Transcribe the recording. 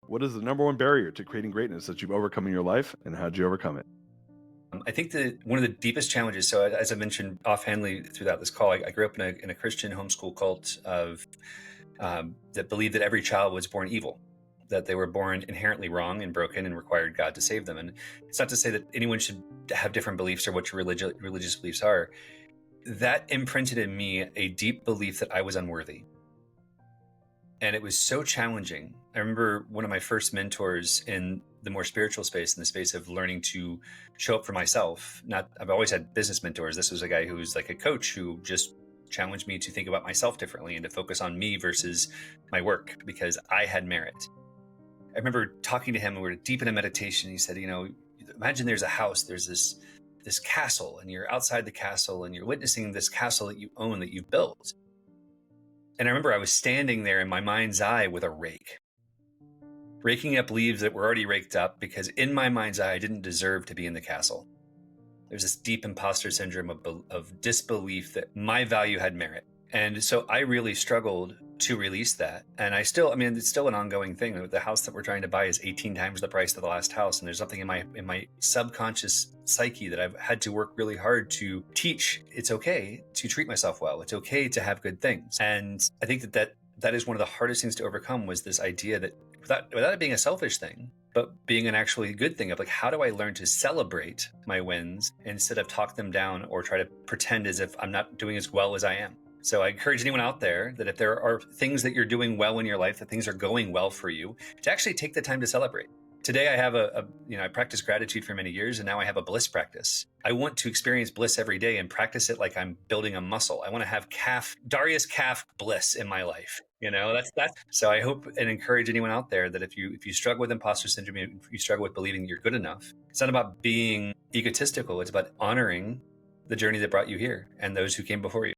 What is the number one barrier to creating greatness that you've overcome in your life, and how did you overcome it? I think that one of the deepest challenges, so as I mentioned offhandedly throughout this call, I grew up in a Christian homeschool cult of that believed that every child was born evil, that they were born inherently wrong and broken and required God to save them. And it's not to say that anyone should have different beliefs or what your religious beliefs are. That imprinted in me a deep belief that I was unworthy. And it was so challenging. I remember one of my first mentors in the more spiritual space, in the space of learning to show up for myself. Not, I've always had business mentors. This was a guy who was like a coach who just challenged me to think about myself differently and to focus on me versus my work because I had merit. I remember talking to him and we were deep in a meditation. He said, imagine there's a house, there's this castle, and you're outside the castle and you're witnessing this castle that you own, that you've built. And I remember I was standing there in my mind's eye with a rake, raking up leaves that were already raked up because in my mind's eye, I didn't deserve to be in the castle. There's this deep imposter syndrome of disbelief that my value had merit. And so I really struggled to release that. And it's still an ongoing thing. The house that we're trying to buy is 18 times the price of the last house. And there's something in my subconscious psyche that I've had to work really hard to teach. It's okay to treat myself well. It's okay to have good things. And I think that is one of the hardest things to overcome, was this idea that without it being a selfish thing, but being an actually good thing of like, how do I learn to celebrate my wins instead of talk them down or try to pretend as if I'm not doing as well as I am? So I encourage anyone out there that if there are things that you're doing well in your life, that things are going well for you, to actually take the time to celebrate. Today I have I practiced gratitude for many years, and now I have a bliss practice. I want to experience bliss every day and practice it like I'm building a muscle. I want to have Darius calf bliss in my life. That's so I hope and encourage anyone out there that if you struggle with imposter syndrome, if you struggle with believing you're good enough, it's not about being egotistical. It's about honoring the journey that brought you here and those who came before you.